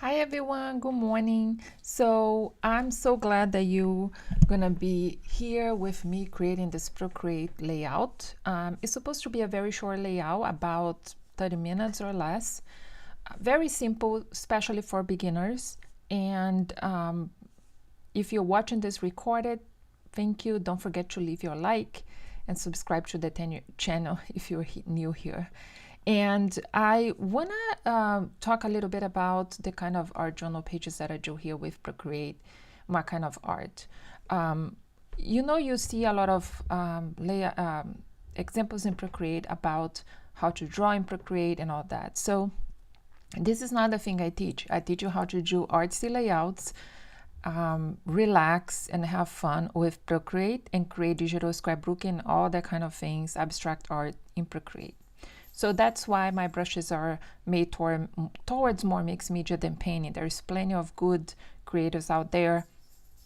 Hi everyone, good morning. So I'm so glad that you're gonna be here with me creating this Procreate layout. It's supposed to be a very short layout, about 30 minutes or less. Very simple, especially for beginners. And if you're watching this recorded, thank you. Don't forget to leave your like and subscribe to the channel if you're new here. And I want to talk a little bit about the kind of art journal pages that I do here with Procreate, my kind of art. You see a lot of examples in Procreate about how to draw in Procreate and all that. So this is not the thing I teach. I teach you how to do artsy layouts, relax and have fun with Procreate and create digital scrapbooking, all that kind of things, abstract art in Procreate. So that's why my brushes are made towards more mixed media than painting. There's plenty of good creators out there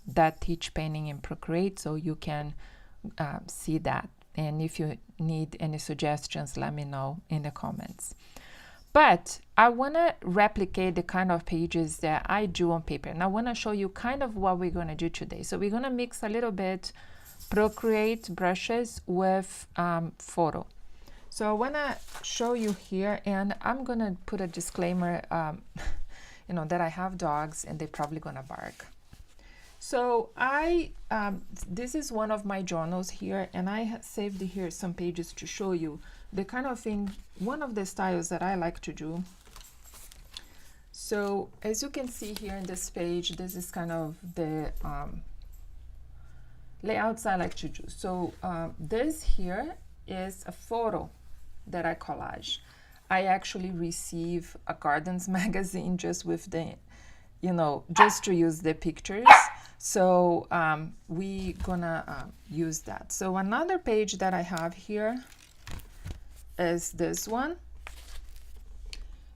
that teach painting in Procreate, so you can see that. And if you need any suggestions, let me know in the comments. But I want to replicate the kind of pages that I do on paper. And I want to show you kind of what we're going to do today. So we're going to mix a little bit Procreate brushes with photo. So I want to show you here, and I'm going to put a disclaimer, that I have dogs and they're probably going to bark. So this is one of my journals here, and I saved here some pages to show you the kind of thing, one of the styles that I like to do. So as you can see here in this page, this is kind of the layouts I like to do. So this here is a photo that I collage. I actually receive a Gardens magazine just with the, just to use the pictures. So we gonna use that. So another page that I have here is this one.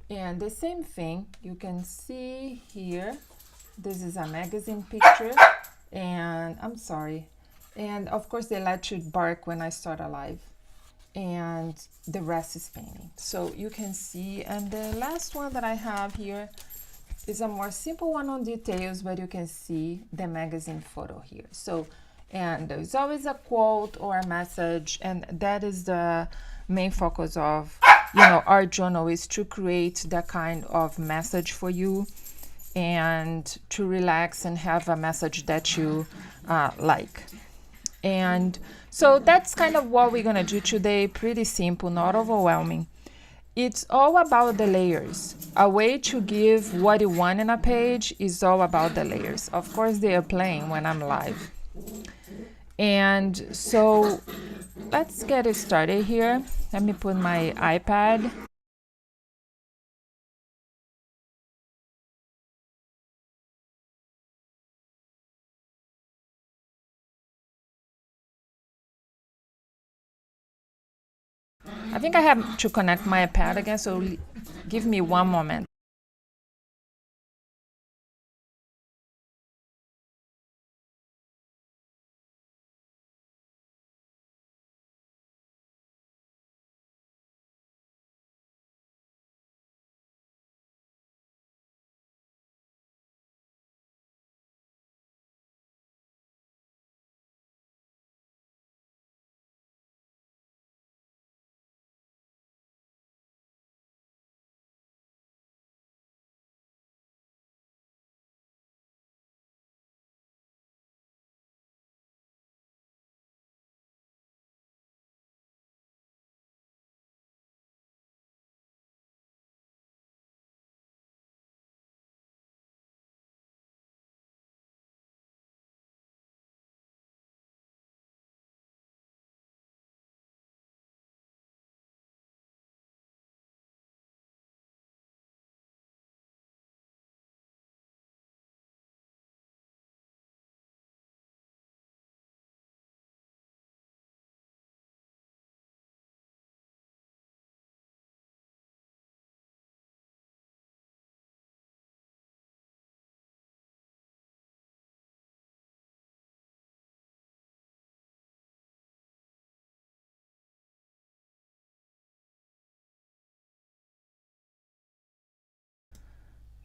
And the same thing, you can see here, this is a magazine picture, and I'm sorry. And of course they let you bark when I start a live. And the rest is painting. So you can see, and the last one that I have here is a more simple one on details, but you can see the magazine photo here. So, and there's always a quote or a message, and that is the main focus of, our journal, is to create that kind of message for you and to relax and have a message that you like. And so that's kind of what we're gonna do today. Pretty simple, not overwhelming. It's all about the layers. A way to give what you want in a page is all about the layers. Of course, they are playing when I'm live. And so let's get it started here. Let me put my iPad. I think I have to connect my iPad again, so give me one moment.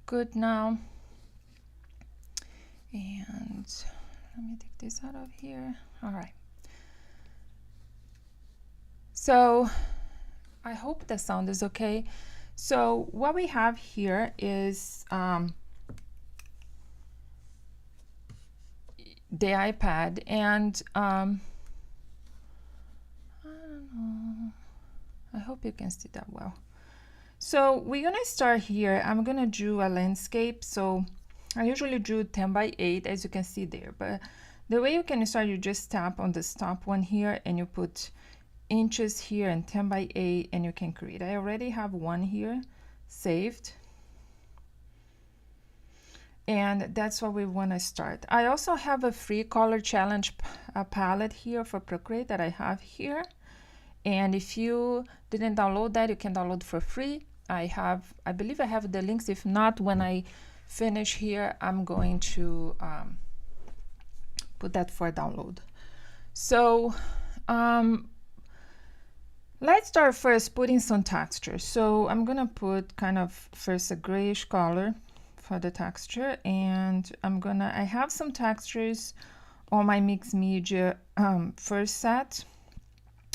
good now. And let me take this out of here. All right. So I hope the sound is okay. So what we have here is the iPad, and I don't know. I hope you can see that well. So we're gonna start here. I'm gonna do a landscape. So I usually do 10 by 8, as you can see there. But the way you can start, you just tap on this top one here, and you put inches here and 10 by 8, and you can create. I already have one here saved. And that's what we want to start. I also have a free color challenge palette here for Procreate that I have here. And if you didn't download that, you can download for free. I believe I have the links. If not, when I finish here, I'm going to put that for download. So let's start first putting some texture. So I'm gonna put kind of first a grayish color for the texture, and I have some textures on my mixed media first set.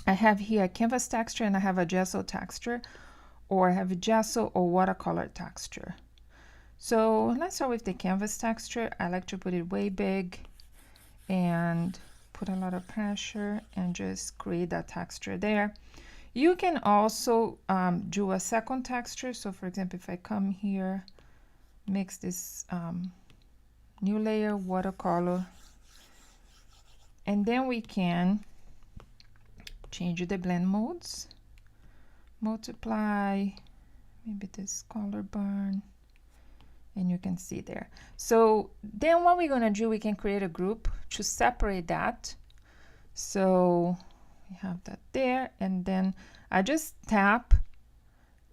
I have here a canvas texture, and I have a gesso texture, or I have a gesso or watercolor texture. So let's start with the canvas texture. I like to put it way big and put a lot of pressure and just create that texture there. You can also do a second texture. So for example, if I come here, mix this new layer, watercolor, and then we can change the blend modes, multiply, maybe this color burn, and you can see there. So then what we're going to do, we can create a group to separate that. So we have that there, and then I just tap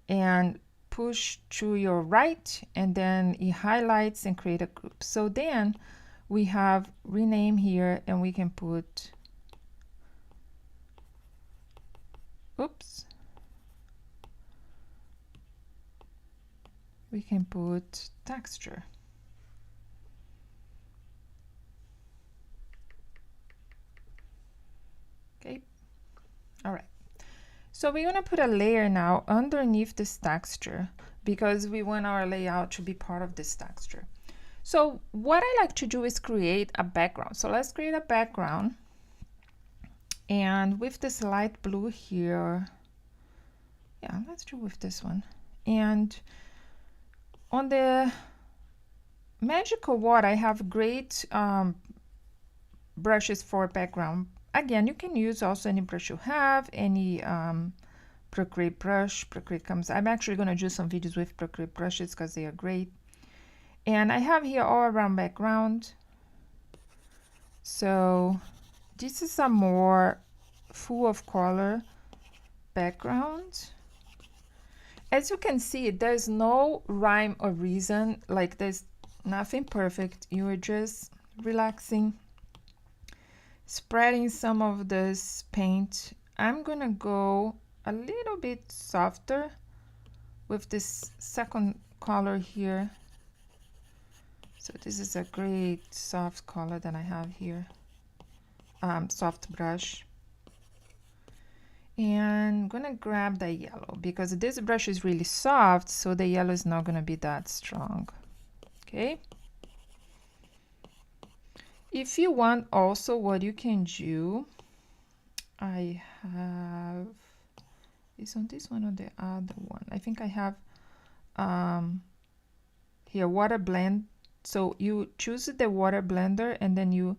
and push to your right, and then it highlights and create a group. So then we have rename here, and we can put, we can put texture. Okay, all right. So we're gonna put a layer now underneath this texture because we want our layout to be part of this texture. So what I like to do is create a background. So let's create a background. And with this light blue here, yeah, let's do with this one. And on the magical wand, I have great brushes for background. Again, you can use also any brush you have, any Procreate brush. Procreate comes. I'm actually going to do some videos with Procreate brushes because they are great. And I have here all around background. So this is a more full of color background. As you can see, there's no rhyme or reason, like there's nothing perfect. You are just relaxing, spreading some of this paint. I'm gonna go a little bit softer with this second color here. So this is a great soft color that I have here, soft brush. And I'm gonna grab the yellow because this brush is really soft, so the yellow is not gonna be that strong. Okay. If you want also, what you can do, I have, is on this one or the other one? I think I have here water blend. So you choose the water blender, and then you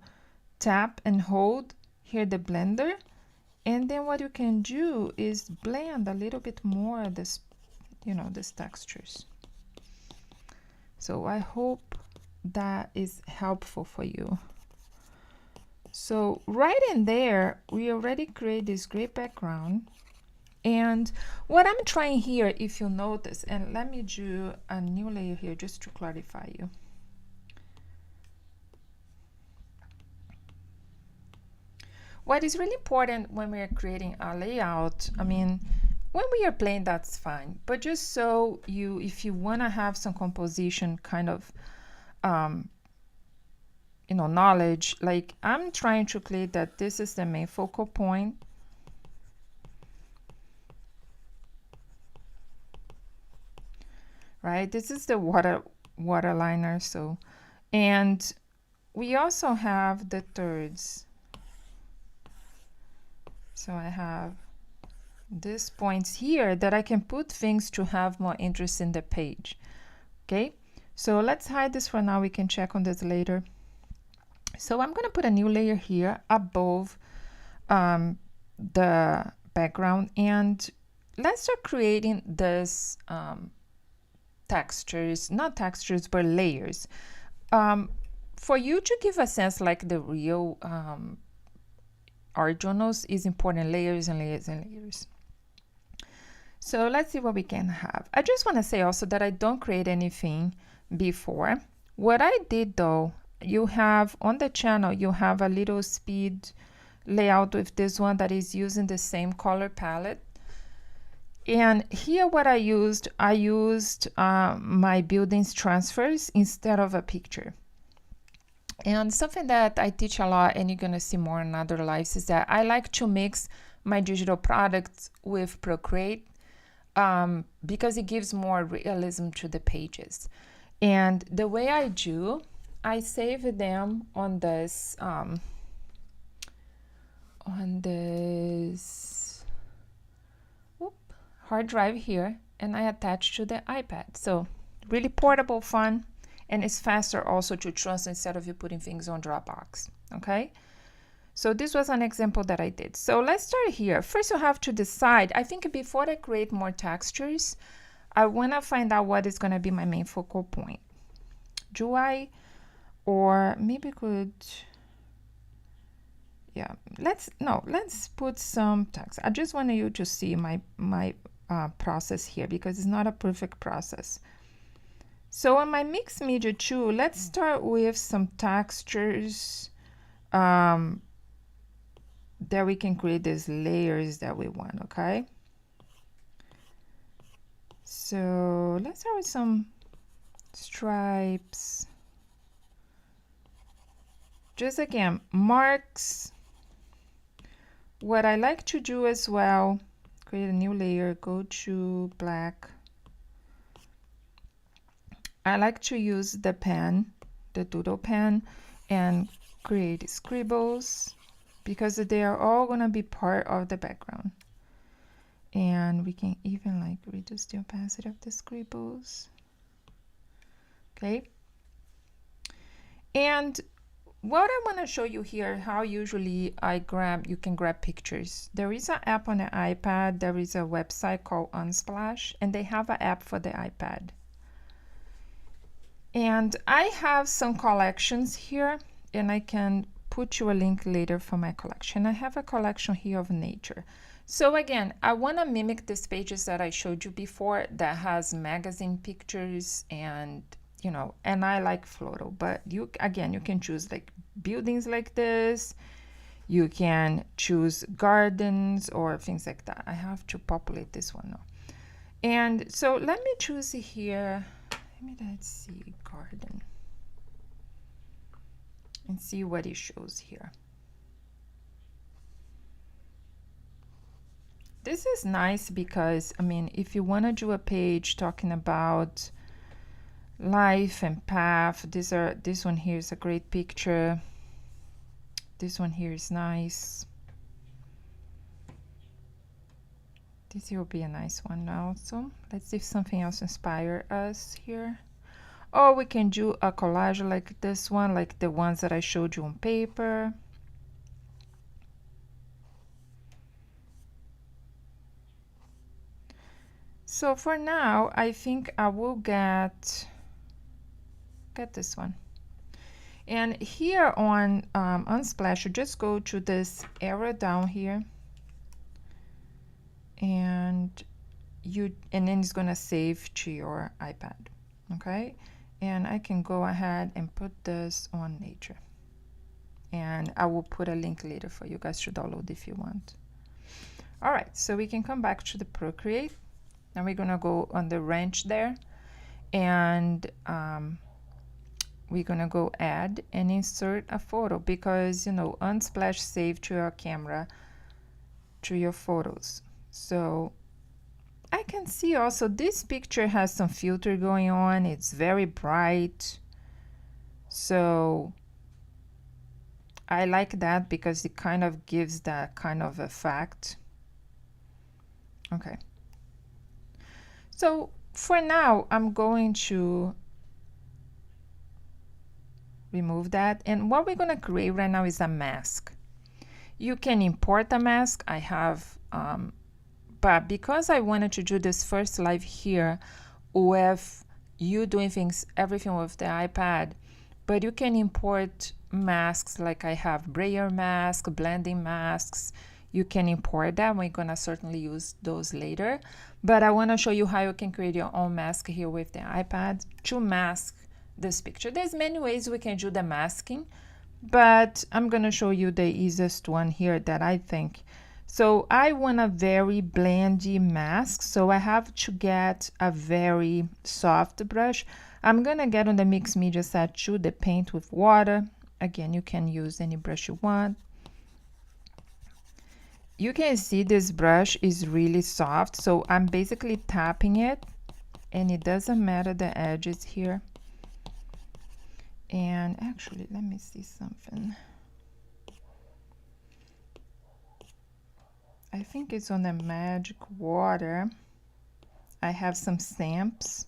tap and hold here the blender. And then what you can do is blend a little bit more this, these textures. So I hope that is helpful for you. So right in there, we already create this great background. And what I'm trying here, if you notice, and let me do a new layer here just to clarify you. What is really important when we're creating a layout, When we are playing, that's fine, but just so you, if you want to have some composition kind of knowledge, like I'm trying to create that this is the main focal point. Right, this is the waterliner. So, and we also have the thirds. So I have these points here that I can put things to have more interest in the page. Okay, so let's hide this for now. We can check on this later. So I'm going to put a new layer here above the background, and let's start creating this textures, not textures, but layers. For you to give a sense like the real art journals is important, layers and layers and layers. So let's see what we can have. I just want to say also that I don't create anything before. What I did though, you have on the channel, you have a little speed layout with this one that is using the same color palette. And here what I used my buildings transfers instead of a picture. And something that I teach a lot, and you're going to see more in other lives, is that I like to mix my digital products with Procreate because it gives more realism to the pages. And the way I do, I save them on this hard drive here, and I attach to the iPad. So really portable, fun, and it's faster also to transfer instead of you putting things on Dropbox. Okay, so this was an example that I did. So let's start here. First, you have to decide. I think before I create more textures, I want to find out what is going to be my main focal point. Do I, or maybe could, yeah, let's put some text. I just want you to see my process here because it's not a perfect process. So on my mixed media tool, let's start with some textures that we can create these layers that we want. Okay, so let's start with some stripes. Just again, marks. What I like to do as well, create a new layer, go to black. I like to use the pen, the doodle pen, and create scribbles because they are all going to be part of the background. And we can even like reduce the opacity of the scribbles. Okay. And what I want to show you here, how usually you can grab pictures. There is an app on the iPad. There is a website called Unsplash, and they have an app for the iPad. And I have some collections here, and I can put you a link later for my collection. I have a collection here of nature. So again, I want to mimic these pages that I showed you before that has magazine pictures and and I like photo, but you can choose like buildings like this. You can choose gardens or things like that. I have to populate this one now. And so let me choose here. Let's see, garden, and see what it shows here. This is nice because, I mean, if you want to do a page talking about life and path, this one here is a great picture. This one here is nice. This will be a nice one also. Let's see if something else inspires us here. Or we can do a collage like this one, like the ones that I showed you on paper. So for now, I think I will get this one. And here on Unsplash, you just go to this arrow down here, and then it's gonna save to your iPad. Okay, and I can go ahead and put this on nature, and I will put a link later for you guys to download if you want. All right, so we can come back to the Procreate. Now we're gonna go on the wrench there, and we're gonna go add and insert a photo, because you know Unsplash save to your camera, to your photos. So I can see also this picture has some filter going on. It's very bright. So I like that because it kind of gives that kind of effect. Okay. So for now, I'm going to remove that. And what we're going to create right now is a mask. You can import a mask. I have, but because I wanted to do this first live here with you doing things, everything with the iPad, but you can import masks, like I have brayer mask, blending masks. You can import them. We're gonna certainly use those later, but I want to show you how you can create your own mask here with the iPad to mask this picture. There's many ways we can do the masking, but I'm gonna show you the easiest one here that I think. So I want a very blendy mask, so I have to get a very soft brush. I'm gonna get on the mixed media set to the paint with water. Again, you can use any brush you want. You can see this brush is really soft, so I'm basically tapping it, and it doesn't matter the edges here. And actually, let me see something. I think it's on the magic water. I have some stamps.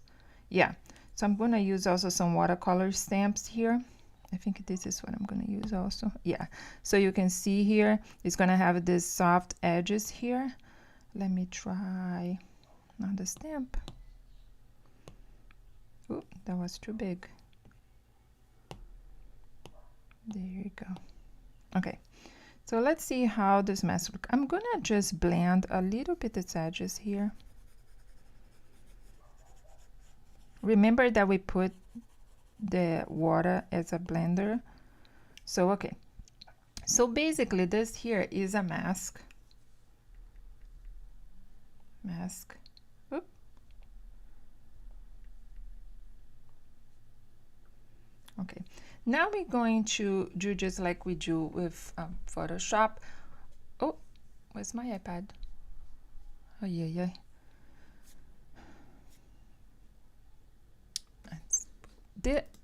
Yeah, so I'm going to use also some watercolor stamps here. I think this is what I'm going to use also. Yeah, so you can see here, it's going to have these soft edges here. Let me try another stamp. Oh, that was too big. There you go. Okay. So let's see how this mask looks. I'm gonna just blend a little bit its edges here. Remember that we put the water as a blender. So, okay. So basically this here is a mask. Mask. Oop. Okay. Now we're going to do just like we do with Photoshop. Oh, where's my iPad? Oh, yeah.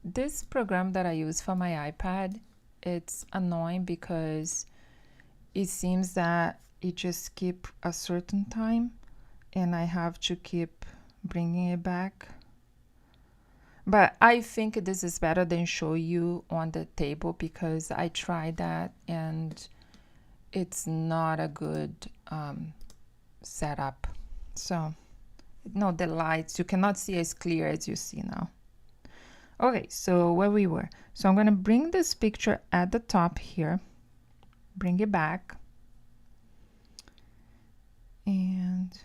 This program that I use for my iPad, it's annoying because it seems that it just keeps a certain time and I have to keep bringing it back. But I think this is better than show you on the table, because I tried that and it's not a good setup. So, no, the lights, you cannot see as clear as you see now. Okay, so where we were. So I'm going to bring this picture at the top here, bring it back, and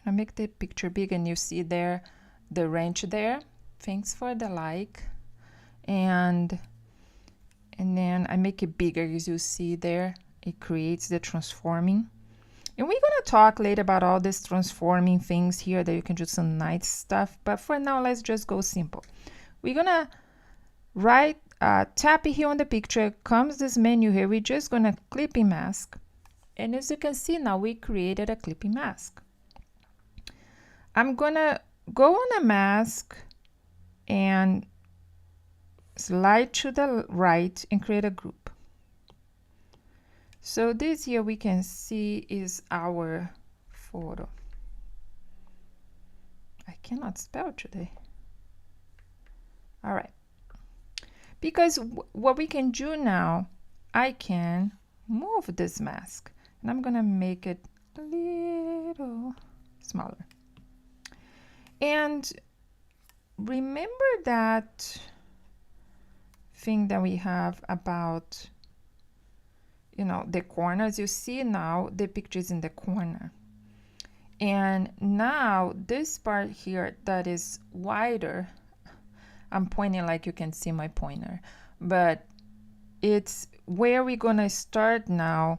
I make the picture big, and you see there the wrench there. Thanks for the like. And then I make it bigger, as you see there. It creates the transforming. And we're gonna talk later about all these transforming things here that you can do some nice stuff. But for now, let's just go simple. We're gonna tap here on the picture. Comes this menu here. We're just gonna clipping mask. And as you can see now, we created a clipping mask. I'm gonna go on a mask and slide to the right and create a group. So this here we can see is our photo. I cannot spell today. All right. Because what we can do now, I can move this mask, and I'm gonna make it a little smaller. And remember that thing that we have about, you know, the corners. You see now the picture is in the corner. And now this part here that is wider, I'm pointing like you can see my pointer, but it's where we're gonna start now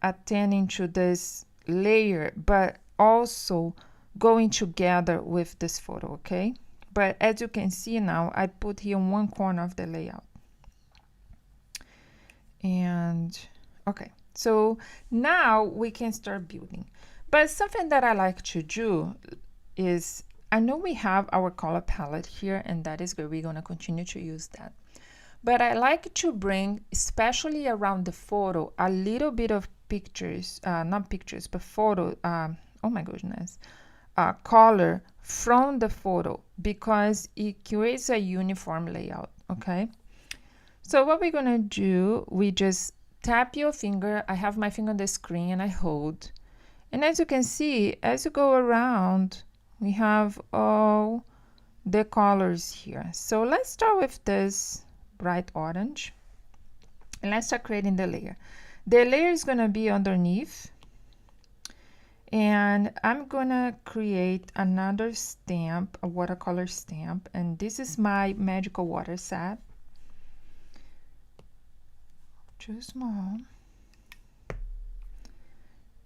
attending to this layer, but also going together with this photo, okay? But as you can see now, I put here one corner of the layout. And okay, so now we can start building. But something that I like to do is, I know we have our color palette here, and that is good. We're gonna continue to use that. But I like to bring, especially around the photo, a little bit of pictures, not pictures, but photo, oh my goodness, color from the photo, because it creates a uniform layout, okay? So what we're gonna do, we just tap your finger. I have my finger on the screen and I hold. And as you can see, as you go around, we have all the colors here. So let's start with this bright orange. And let's start creating the layer. The layer is gonna be underneath. And I'm gonna create another stamp, a watercolor stamp. And this is my magical water set. Too small.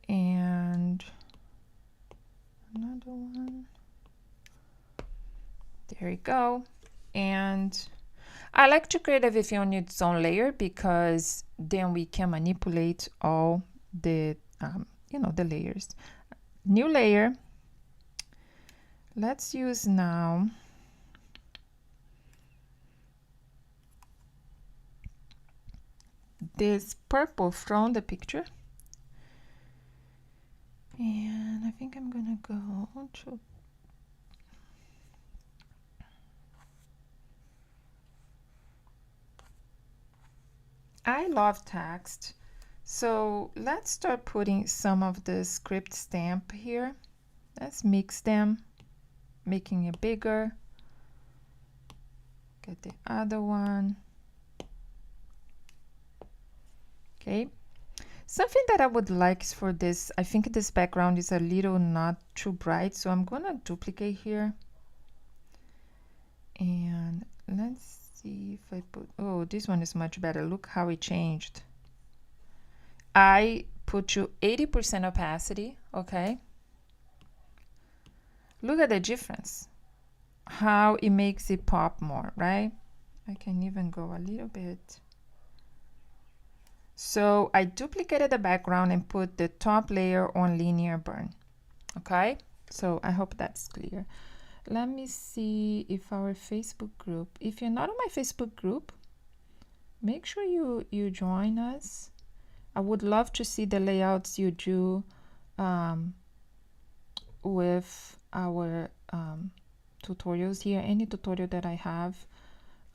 And another one. There we go. And I like to create everything on its own layer, because then we can manipulate all the the layers. New layer. Let's use now this purple from the picture. And I think I'm gonna go to I love text. So let's start putting some of the script stamp here. Let's mix them, making it bigger. Get the other one. Okay. Something that I would like for this, I think this background is a little not too bright, so I'm gonna duplicate here. And let's see if I put, oh, this one is much better. Look how it changed. I put to 80% opacity, okay? Look at the difference, how it makes it pop more, right? I can even go a little bit. So I duplicated the background and put the top layer on linear burn, okay? So I hope that's clear. Let me see if our Facebook group, if you're not on my Facebook group, make sure you join us. I would love to see the layouts you do with our tutorials here. Any tutorial that I have,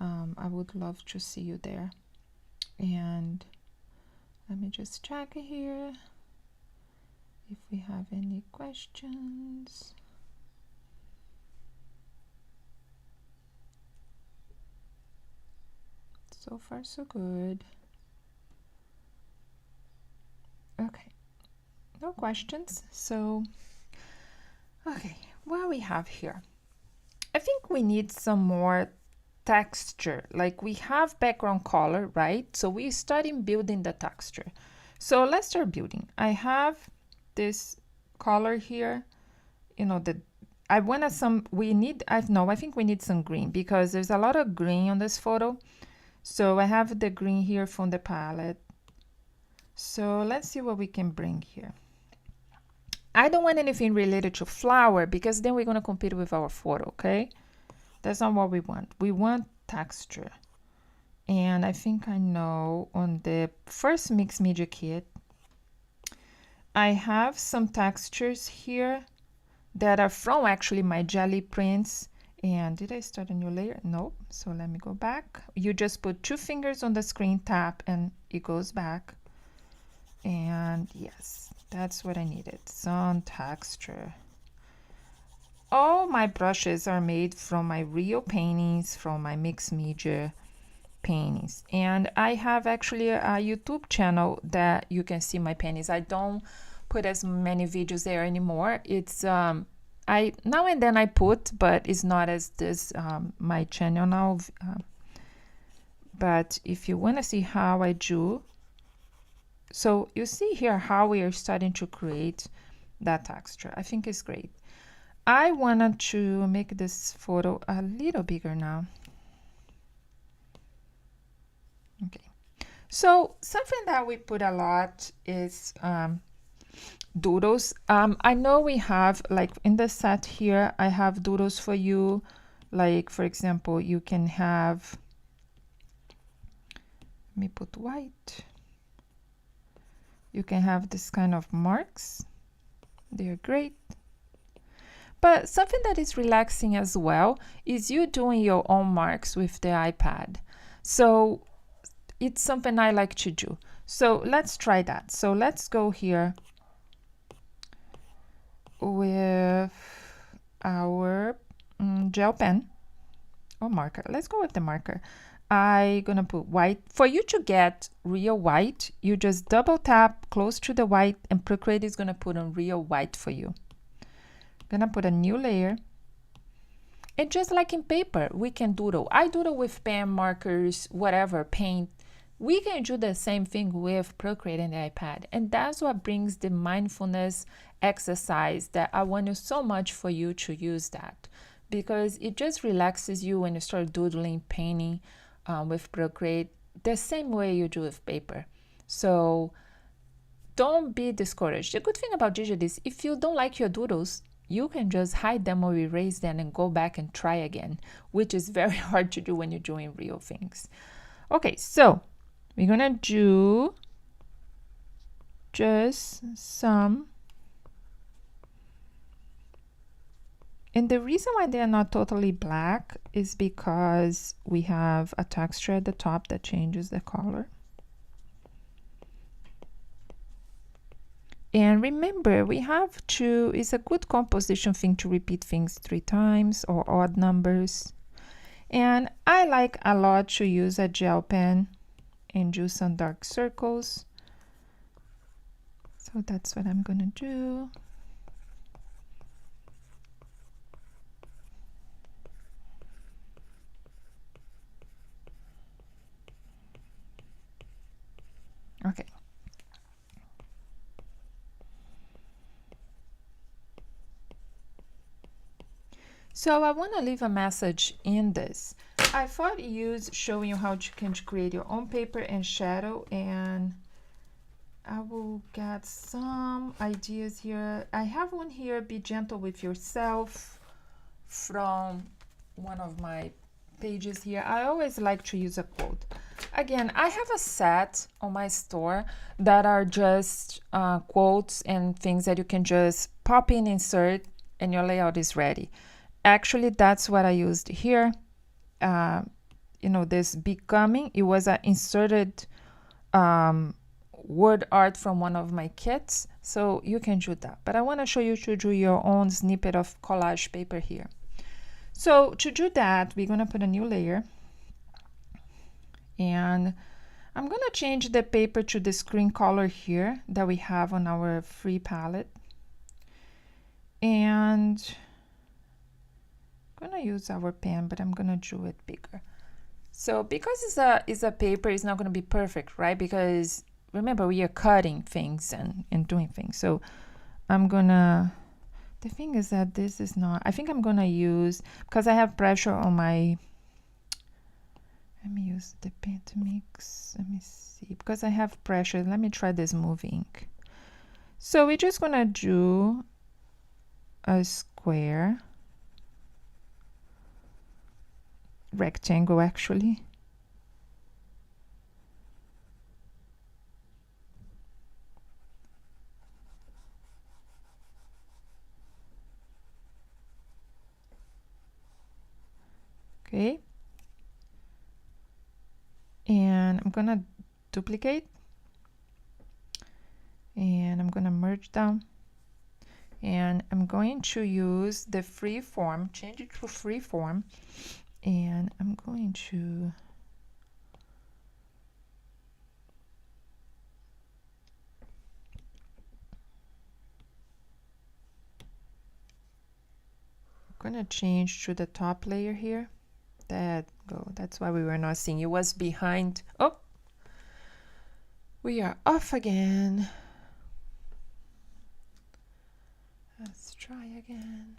I would love to see you there. And let me just check here if we have any questions. So far, so good. Okay, no questions. So, okay, what we have here? I think we need some more texture. Like, we have background color, right? So we starting building the texture. So let's start building. I have this color here. You know, I wanted some, we need, I think we need some green, because there's a lot of green on this photo. So I have the green here from the palette. So let's see what we can bring here. I don't want anything related to flower, because then we're going to compete with our photo, okay? That's not what we want. We want texture. And I think I know on the first mixed media kit, I have some textures here that are from actually my jelly prints. And did I start a new layer? No. So let me go back. You just put 2 fingers on the screen, tap, and it goes back. And yes, that's what I needed. Some texture. All my brushes are made from my real paintings, from my mixed media paintings. And I have actually a YouTube channel that you can see my paintings. I don't put as many videos there anymore. It's I now and then I put, but it's not as this my channel now. But if you want to see how I do, so you see here how we are starting to create that texture. I think it's great. I wanted to make this photo a little bigger now. Okay. So something that we put a lot is doodles. I know we have, like in the set here, I have doodles for you. Like, for example, you can have, let me put white. You can have this kind of marks. They're great. But something that is relaxing as well is you doing your own marks with the iPad. So it's something I like to do. So let's try that. So let's go here with our gel pen or marker. Let's go with the marker. I'm gonna put white. For you to get real white, you just double tap close to the white and Procreate is gonna put on real white for you. Gonna put a new layer. And just like in paper, we can doodle. I doodle with pen, markers, whatever, paint. We can do the same thing with Procreate and the iPad. And that's what brings the mindfulness exercise that I want so much for you to use that. Because it just relaxes you when you start doodling, painting with Procreate the same way you do with paper. So don't be discouraged. The good thing about digital is if you don't like your doodles, you can just hide them or erase them and go back and try again, which is very hard to do when you're doing real things. Okay, so we're gonna do just some. And the reason why they're not totally black is because we have a texture at the top that changes the color. And remember, we have to, it's a good composition thing to repeat things 3 times or odd numbers. And I like a lot to use a gel pen and do some dark circles. So that's what I'm gonna do. Okay. So I want to leave a message in this. I thought showing you how you can create your own paper and shadow, and I will get some ideas here. I have one here, Be Gentle with Yourself, from one of my pages here. I always like to use a quote. Again, I have a set on my store that are just quotes and things that you can just pop in, insert, and your layout is ready. Actually, that's what I used here. You know, this Becoming, it was an inserted word art from one of my kits. So you can do that. But I want to show you to do your own snippet of collage paper here. So to do that, we're going to put a new layer. And I'm going to change the paper to the screen color here that we have on our free palette. And I'm gonna use our pen, but I'm gonna do it bigger. So because it's a paper, it's not gonna be perfect, right? Because remember, we are cutting things and doing things. So I'm gonna, the thing is that this is not, I think I'm gonna use, because I have pressure on my, let me use the pen to mix, let me see, because I have pressure, let me try this move ink. So we're just gonna do a square, rectangle actually. Okay. And I'm gonna duplicate and I'm gonna merge down. And I'm going to use the free form, change it to free form, and I'm going to change to the top layer here. That go. That's why we were not seeing. It was behind. Oh, we are off again. Let's try again.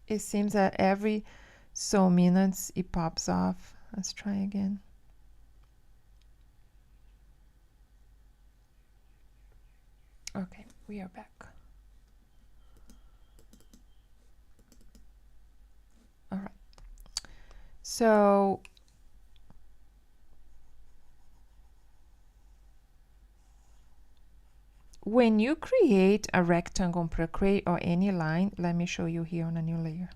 It seems that every so minutes it pops off. Let's try again. Okay, we are back. All right. So when you create a rectangle on Procreate or any line, let me show you here on a new layer.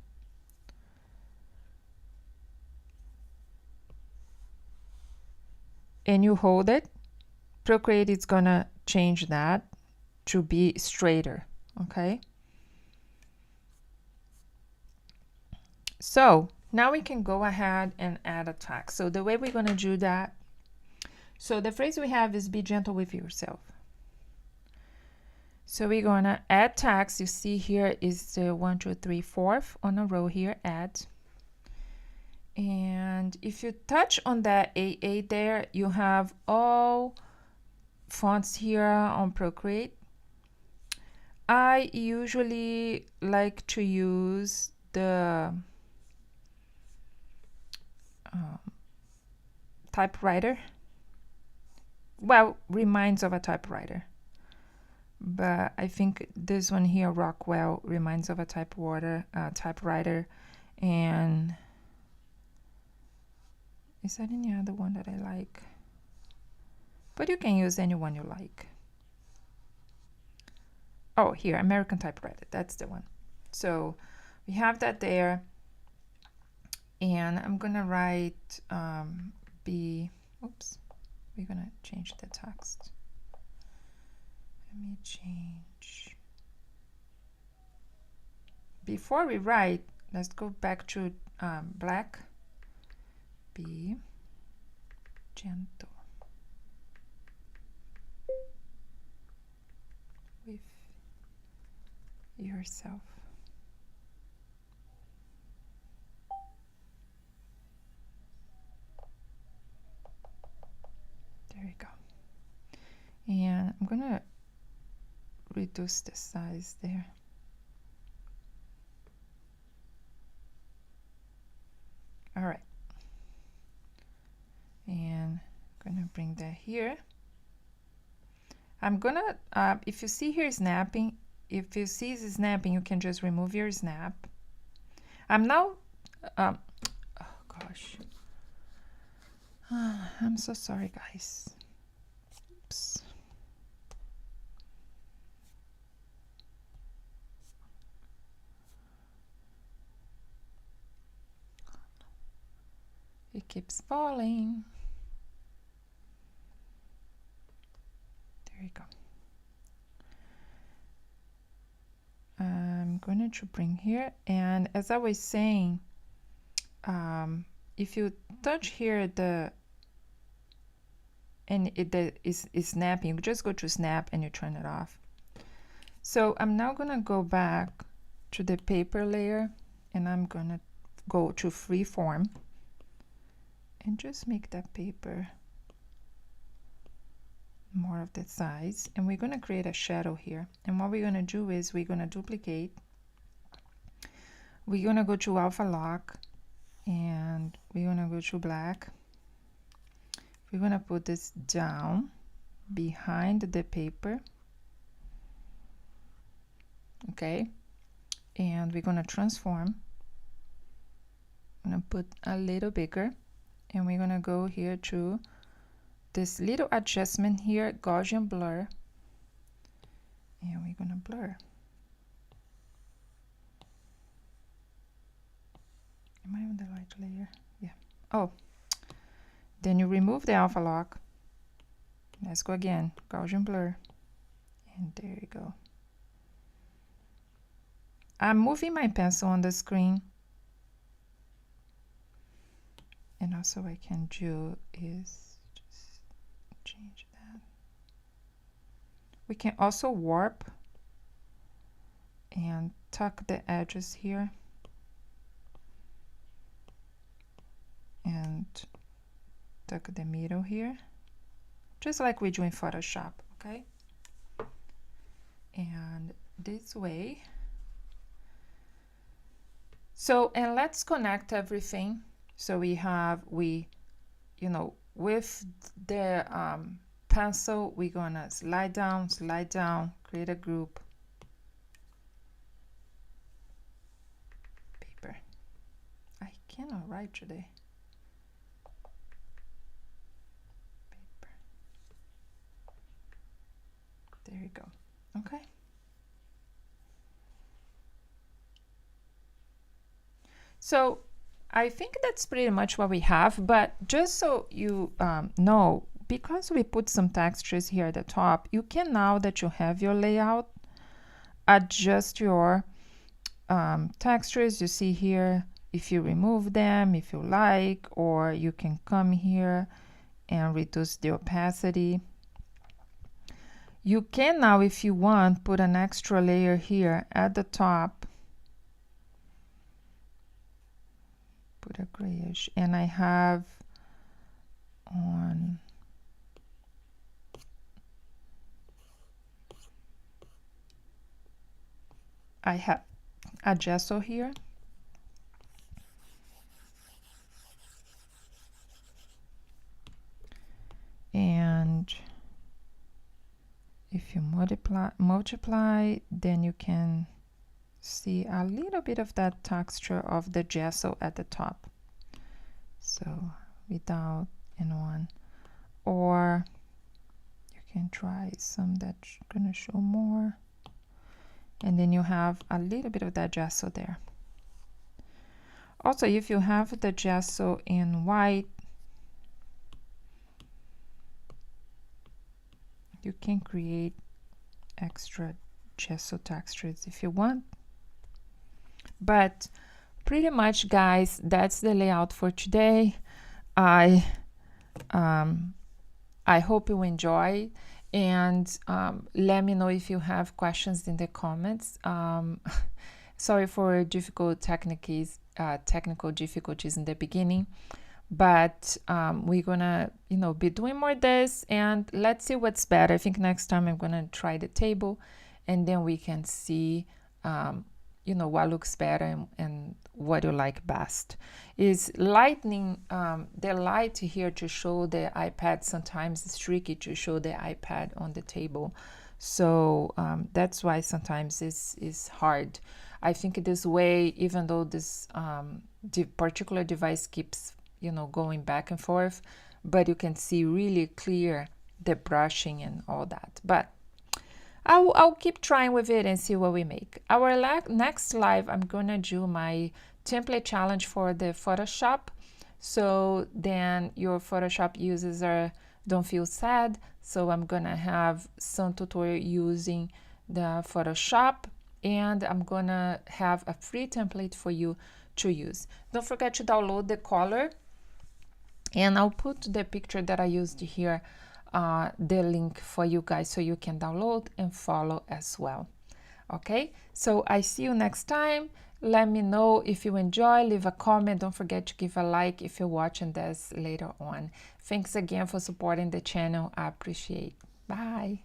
And you hold it, Procreate is gonna change that to be straighter, okay? So now we can go ahead and add a text. So the way we're gonna do that, so the phrase we have is be gentle with yourself. So we're gonna add text. You see here is the 1, 2, 3, 4th on a row here, add. And if you touch on that AA there, you have all fonts here on Procreate. I usually like to use the typewriter. Well, reminds of a typewriter. But I think this one here, Rockwell, reminds of a typewriter. And is there any other one that I like? But you can use any one you like. Oh, here, American Typewriter. That's the one. So we have that there. And I'm going to write oops, we're going to change the text. Let me change. Before we write, let's go back to black. Be gentle with yourself. There we go. And I'm gonna reduce the size there. All right. And I'm gonna bring that here. I'm gonna, if you see here snapping, if you see the snapping, you can just remove your snap. I'm now, oh gosh. I'm so sorry, guys. Oops. It keeps falling. There you go. I'm going to bring here, and as I was saying, if you touch here and it is snapping, you just go to snap and you turn it off. So I'm now gonna go back to the paper layer, and I'm gonna go to freeform and just make that paper more of that size, and we're gonna create a shadow here. And what we're gonna do is we're gonna duplicate, we're gonna go to alpha lock, and we're gonna go to black. We're gonna put this down behind the paper, okay? And we're gonna transform. I'm gonna put a little bigger, and we're gonna go here to this little adjustment here, Gaussian blur, and we're gonna blur. Am I on the right layer? Yeah. Oh, then you remove the alpha lock. Let's go again, Gaussian blur, and there you go. I'm moving my pencil on the screen, and also what I can do is just change that. We can also warp and tuck the edges here. tuck the middle here, just like we do in Photoshop, okay? And this way. So, and let's connect everything. So we have, you know, with the pencil, we're gonna slide down, create a group. Paper. I cannot write today. Paper. There you go. Okay. So I think that's pretty much what we have, but just so you know, because we put some textures here at the top, you can, now that you have your layout, adjust your textures. You see here, if you remove them, if you like, or you can come here and reduce the opacity. You can now, if you want, put an extra layer here at the top. Put a grayish, and I have on a gesso here. And if you multiply, then you can see a little bit of that texture of the gesso at the top. So without and one, or you can try some that's gonna show more, and then you have a little bit of that gesso there. Also, if you have the gesso in white, you can create extra gesso textures if you want. But pretty much, guys, that's the layout for today. I hope you enjoy, and let me know if you have questions in the comments. Sorry for difficult technical difficulties in the beginning, but we're gonna, you know, be doing more this, and let's see what's better. I think next time I'm gonna try the table, and then we can see you know, what looks better and what you like best. Is lightning, the light here to show the iPad, sometimes it's tricky to show the iPad on the table. So that's why sometimes it's hard. I think this way, even though this particular device keeps, you know, going back and forth, but you can see really clear the brushing and all that. But I'll keep trying with it and see what we make. Our next live, I'm gonna do my template challenge for the Photoshop. So then your Photoshop users don't feel sad. So I'm gonna have some tutorial using the Photoshop, and I'm gonna have a free template for you to use. Don't forget to download the color, and I'll put the picture that I used here, the link for you guys, so you can download and follow as well. Okay, so I see you next time. Let me know if you enjoy, leave a comment. Don't forget to give a like if you're watching this later on. Thanks again for supporting the channel. I appreciate it. Bye.